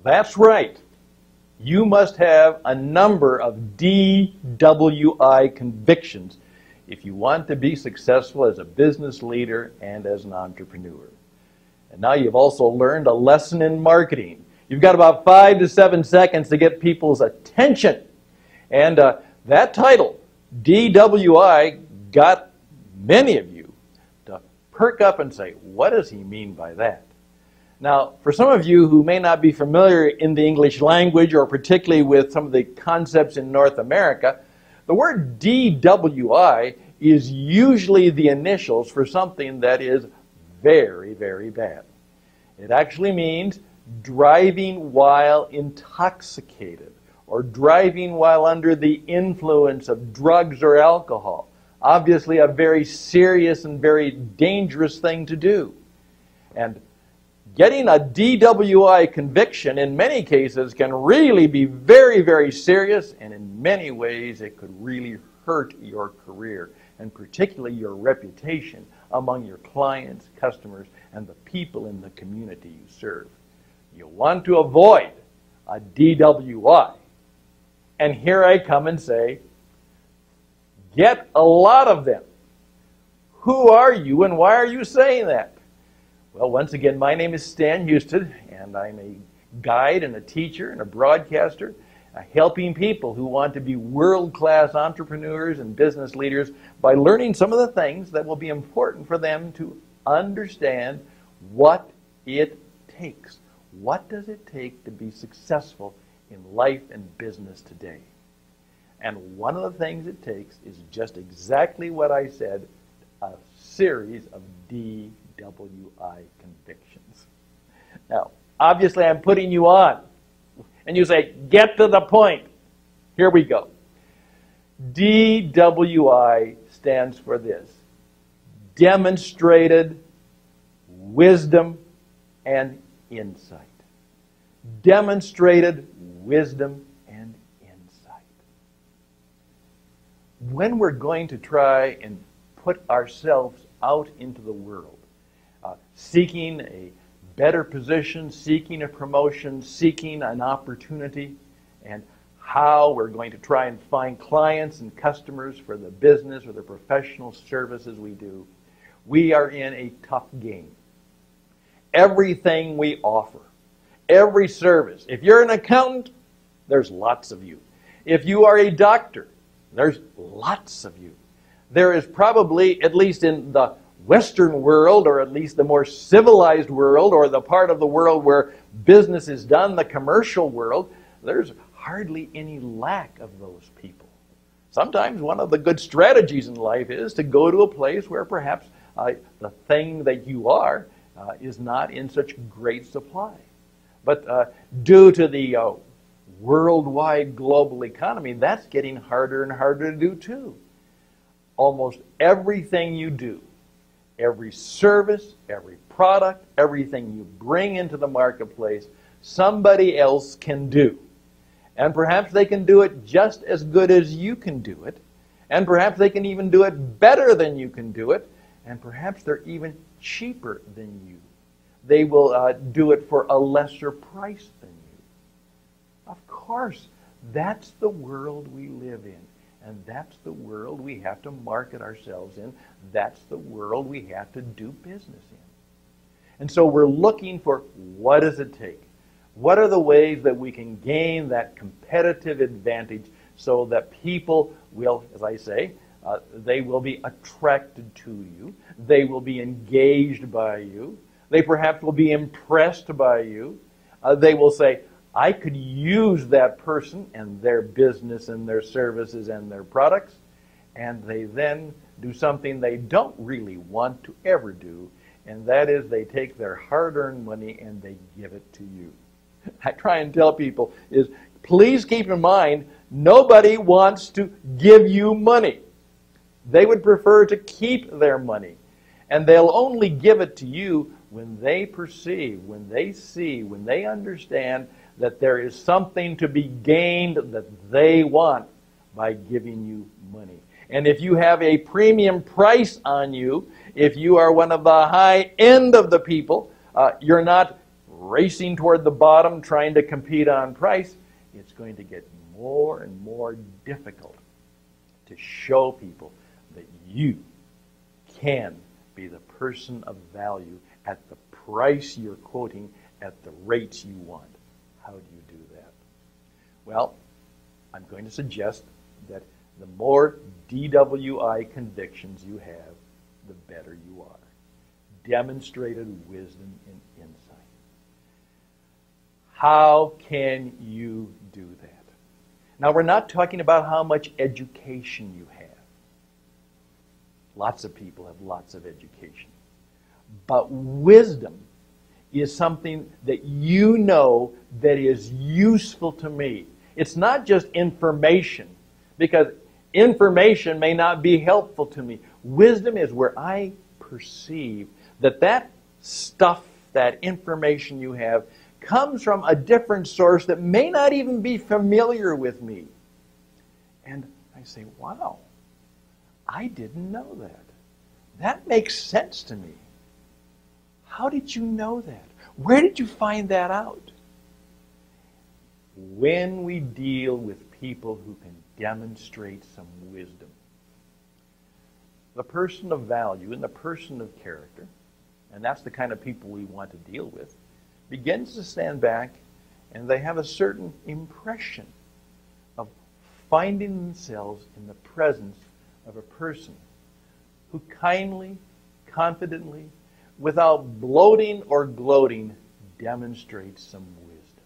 That's right. You must have a number of DWI convictions if you want to be successful as a business leader and as an entrepreneur. And now you've also learned a lesson in marketing. You've got about 5 to 7 seconds to get people's attention. And that title, DWI, got many of you to perk up and say, what does he mean by that? Now, for some of you who may not be familiar in the English language, or particularly with some of the concepts in North America, the word DWI is usually the initials for something that is very, very bad. It actually means driving while intoxicated, or driving while under the influence of drugs or alcohol. Obviously a very serious and very dangerous thing to do. And getting a DWI conviction in many cases can really be very, very serious, and in many ways it could really hurt your career, and particularly your reputation among your clients, customers, and the people in the community you serve. You want to avoid a DWI. And here I come and say, get a lot of them. Who are you and why are you saying that? Well, once again, my name is Stan Hustad, and I'm a guide and a teacher and a broadcaster, helping people who want to be world-class entrepreneurs and business leaders by learning some of the things that will be important for them to understand what it takes. What does it take to be successful in life and business today? And one of the things it takes is just exactly what I said, a series of DWI convictions. Now, obviously I'm putting you on. And you say, get to the point. Here we go. DWI stands for this: demonstrated wisdom and insight. Demonstrated wisdom and insight. When we're going to try and put ourselves out into the world, seeking a better position, seeking a promotion, seeking an opportunity, and how we're going to try and find clients and customers for the business or the professional services we do, we are in a tough game. Everything we offer, every service. If you're an accountant, there's lots of you. If you are a doctor, there's lots of you. There is probably, at least in the Western world, or at least the more civilized world, or the part of the world where business is done, the commercial world, there's hardly any lack of those people. Sometimes one of the good strategies in life is to go to a place where perhaps the thing that you are is not in such great supply. But due to the worldwide global economy, that's getting harder and harder to do too. Almost everything you do, every service, every product, everything you bring into the marketplace, somebody else can do. And perhaps they can do it just as good as you can do it. And perhaps they can even do it better than you can do it. And perhaps they're even cheaper than you. They will do it for a lesser price than you. Of course, that's the world we live in. And that's the world we have to market ourselves in. That's the world we have to do business in. And so we're looking for, what does it take? What are the ways that we can gain that competitive advantage so that people will, as I say, they will be attracted to you. They will be engaged by you. They perhaps will be impressed by you. They will say, I could use that person and their business and their services and their products, and they then do something they don't really want to ever do, and that is they take their hard-earned money and they give it to you. I try and tell people is, please keep in mind, nobody wants to give you money. They would prefer to keep their money, and they'll only give it to you when they perceive, when they see, when they understand that there is something to be gained that they want by giving you money. And if you have a premium price on you, if you are one of the high end of the people, you're not racing toward the bottom, trying to compete on price, it's going to get more and more difficult to show people that you can be the person of value at the price you're quoting at the rates you want. How do you do that? Well, I'm going to suggest that the more DWI convictions you have, the better you are. Demonstrated wisdom and insight. How can you do that? Now, we're not talking about how much education you have. Lots of people have lots of education. But wisdom is something that you know that is useful to me. It's not just information, because information may not be helpful to me. Wisdom is where I perceive that that stuff, that information you have, comes from a different source that may not even be familiar with me. And I say, wow, I didn't know that. That makes sense to me. How did you know that? Where did you find that out? When we deal with people who can demonstrate some wisdom, the person of value and the person of character, and that's the kind of people we want to deal with, begins to stand back, and they have a certain impression of finding themselves in the presence of a person who kindly, confidently, without bloating or gloating, demonstrates some wisdom.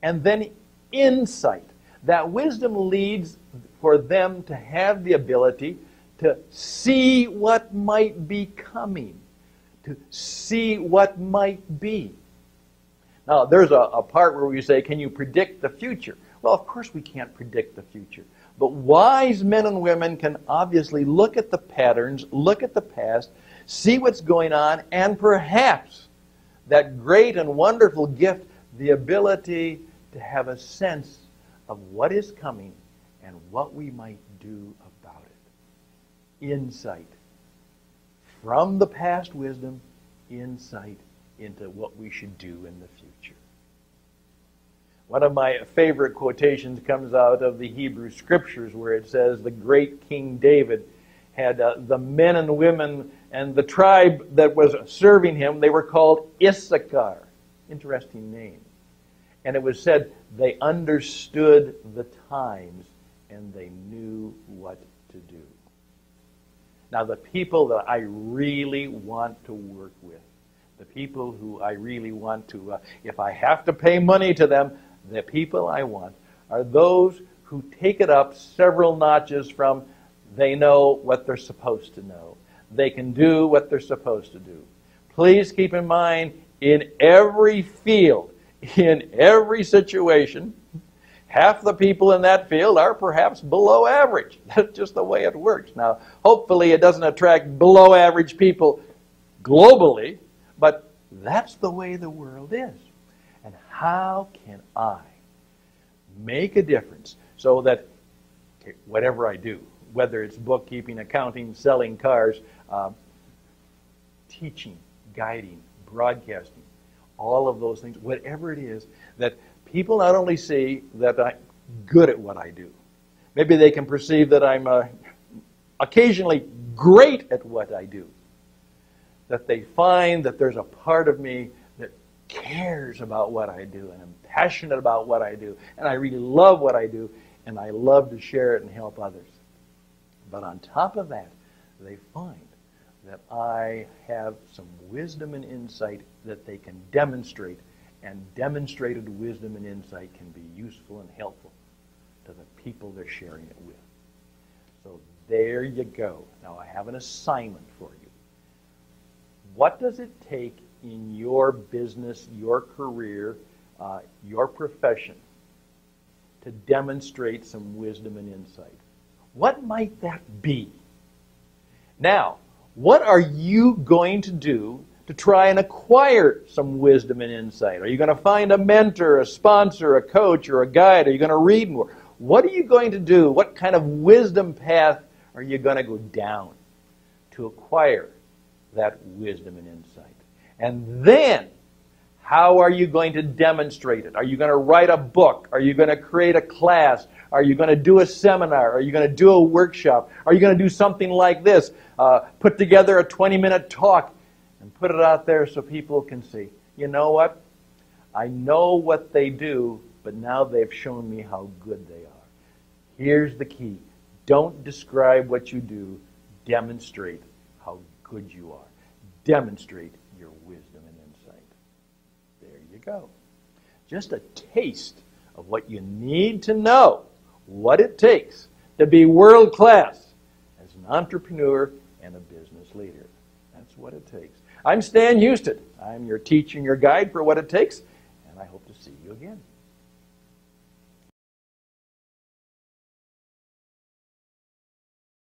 And then insight. That wisdom leads for them to have the ability to see what might be coming, to see what might be. Now, there's a part where we say, can you predict the future? Well, of course we can't predict the future. But wise men and women can obviously look at the patterns, look at the past, see what's going on, and perhaps that great and wonderful gift, the ability to have a sense of what is coming and what we might do about it. Insight. From the past wisdom, insight into what we should do in the future. One of my favorite quotations comes out of the Hebrew Scriptures, where it says the great King David had the men and women and the tribe that was serving him, they were called Issachar. Interesting name. And it was said they understood the times and they knew what to do. Now, the people that I really want to work with, the people who I really want to, if I have to pay money to them, the people I want are those who take it up several notches from they know what they're supposed to know. They can do what they're supposed to do. Please keep in mind, in every field, in every situation, half the people in that field are perhaps below average. That's just the way it works. Now, hopefully it doesn't attract below average people globally, but that's the way the world is. And how can I make a difference so that whatever I do, whether it's bookkeeping, accounting, selling cars, teaching, guiding, broadcasting, all of those things, whatever it is, that people not only see that I'm good at what I do, maybe they can perceive that I'm occasionally great at what I do, that they find that there's a part of me that cares about what I do, and I'm passionate about what I do, and I really love what I do, and I love to share it and help others. But on top of that, they find that I have some wisdom and insight that they can demonstrate, and demonstrated wisdom and insight can be useful and helpful to the people they're sharing it with. So there you go. Now I have an assignment for you. What does it take in your business, your career, your profession to demonstrate some wisdom and insight? What might that be? Now, what are you going to do to try and acquire some wisdom and insight? Are you going to find a mentor, a sponsor, a coach, or a guide? Are you going to read more? What are you going to do? What kind of wisdom path are you going to go down to acquire that wisdom and insight? And then, how are you going to demonstrate it? Are you going to write a book? Are you going to create a class? Are you going to do a seminar? Are you going to do a workshop? Are you going to do something like this? Put together a 20-minute talk and put it out there so people can see. You know what? I know what they do, but now they've shown me how good they are. Here's the key. Don't describe what you do. Demonstrate how good you are. Demonstrate your wisdom and insight. There you go. Just a taste of what you need to know, what it takes to be world class as an entrepreneur and a business leader. That's what it takes. I'm Stan Hustad. I'm your teacher and your guide for what it takes, and I hope to see you again.